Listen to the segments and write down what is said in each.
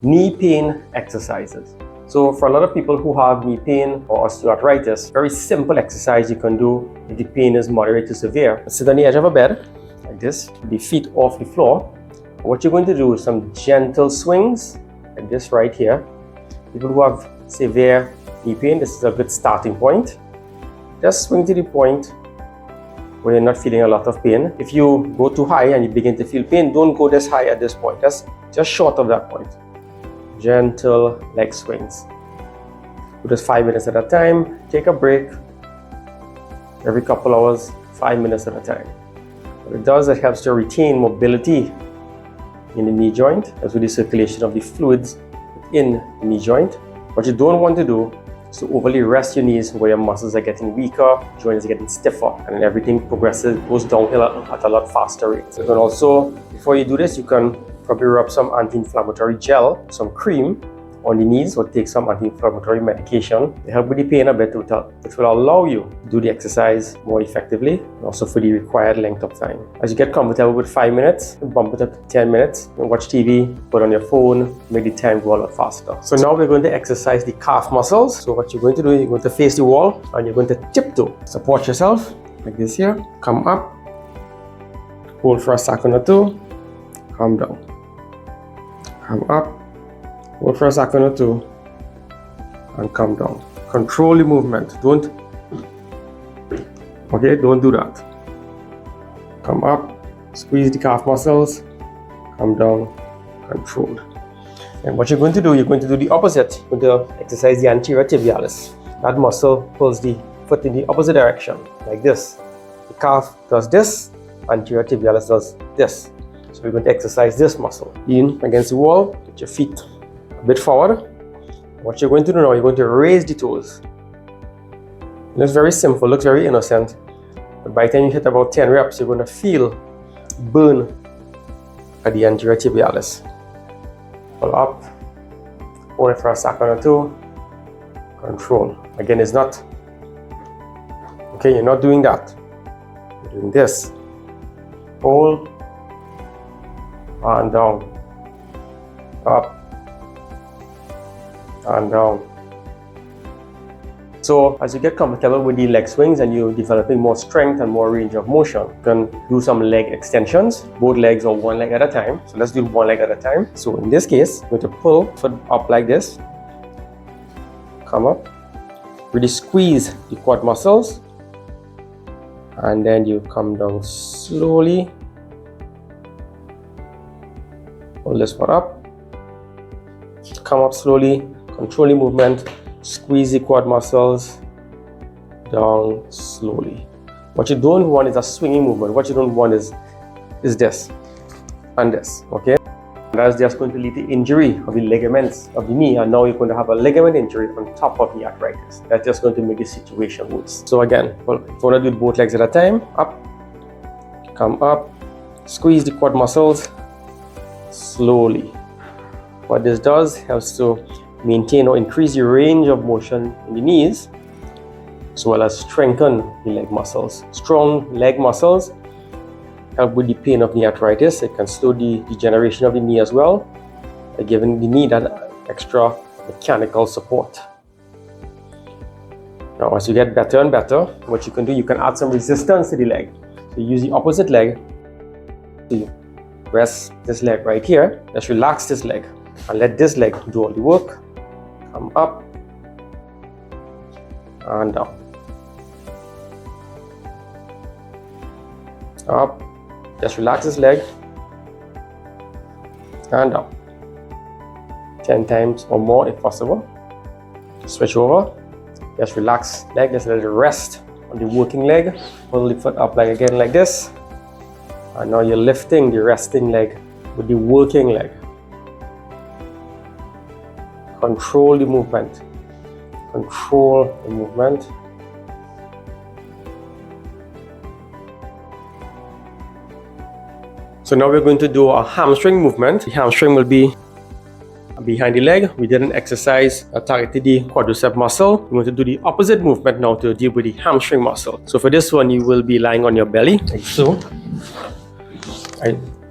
Knee pain exercises. So for a lot of people who have knee pain or osteoarthritis, very simple exercise you can do if the pain is moderate to severe. Sit on the edge of a bed like this, the feet off the floor. What you're going to do is some gentle swings like this right here. People who have severe knee pain, this is a good starting point. Just swing to the point where you're not feeling a lot of pain. If you go too high and you begin to feel pain, don't go this high at this point. Just short of that point. Gentle leg swings. Do this 5 minutes at a time. Take a break every couple hours, 5 minutes at a time. What it does, it helps to retain mobility in the knee joint, as with the circulation of the fluids in the knee joint. What you don't want to do is to overly rest your knees where your muscles are getting weaker, joints are getting stiffer, and then everything goes downhill at a lot faster rate. So you can also, before you do this, you can probably rub some anti-inflammatory gel, some cream on the knees, or take some anti-inflammatory medication to help with the pain a bit, which will allow you to do the exercise more effectively, and also for the required length of time. As you get comfortable with 5 minutes, bump it up to 10 minutes, watch TV, put on your phone, make the time go a lot faster. So now we're going to exercise the calf muscles. So what you're going to do, you're going to face the wall and you're going to tiptoe. Support yourself like this here, come up, hold for a second or two, come down. Come up, hold for a second or two, and come down. Control the movement. Don't do that. Come up, squeeze the calf muscles, come down, controlled. And what you're going to do, the opposite. You're going to exercise the anterior tibialis. That muscle pulls the foot in the opposite direction, like this. The calf does this, anterior tibialis does this. So we're going to exercise this muscle. Lean against the wall, get your feet a bit forward. What you're going to do now, you're going to raise the toes. It looks very simple, looks very innocent. But by the time you hit about 10 reps, you're going to feel burn at the anterior tibialis. Pull up, hold it for a second or two, control. Again, it's not, okay, you're not doing that. You're doing this. Hold, and down, up, and down. So as you get comfortable with the leg swings and you're developing more strength and more range of motion, you can do some leg extensions, both legs or one leg at a time. So let's do one leg at a time. So in this case, you're going to pull foot up like this, come up, really squeeze the quad muscles, and then you come down slowly. Hold this foot up, come up slowly, control the movement, squeeze the quad muscles, down slowly. What you don't want is a swinging movement. What you don't want is this and this, okay? That's just going to lead to injury of the ligaments of the knee, and now you're going to have a ligament injury on top of the arthritis. That's just going to make the situation worse. So again, well, if you want to do both legs at a time, up, come up, squeeze the quad muscles, slowly. What this does helps to maintain or increase the range of motion in the knees, as well as strengthen the leg muscles. Strong leg muscles help with the pain of knee arthritis. It can slow the degeneration of the knee as well, by giving the knee that extra mechanical support. Now, as you get better and better, what you can do, you can add some resistance to the leg. So use the opposite leg to rest this leg right here. Just relax this leg and let this leg do all the work. Come up and down. Up. Just relax this leg and down. 10 times or more if possible. Switch over. Just relax leg. Just let it rest on the working leg. Pull the foot up like again like this. And now you're lifting the resting leg with the working leg. Control the movement. Control the movement. So now we're going to do a hamstring movement. The hamstring will be behind the leg. We did an exercise that targeted the quadricep muscle. We're going to do the opposite movement now to deal with the hamstring muscle. So for this one, you will be lying on your belly, like so. Right.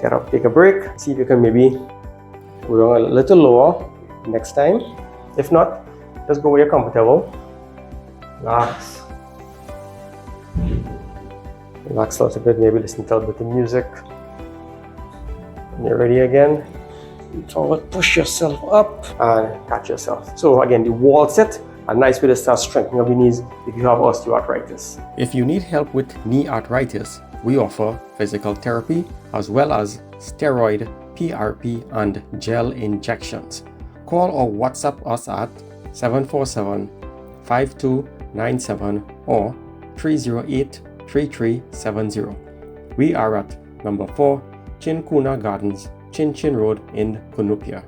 Get up, take a break, see if you can maybe go down a little lower next time. If not, just go where you're comfortable. Relax. Relax a little bit, maybe listen to a little bit of music. When you're ready again, forward, push yourself up and catch yourself. So again, the wall sit, a nice way to start strengthening up your knees if you have osteoarthritis. If you need help with knee arthritis, we offer physical therapy as well as steroid, PRP and gel injections. Call or WhatsApp us at 747-5297 or 308-3370. We are at number 4 Chincuna Gardens, Chin Chin Road in Cunupia.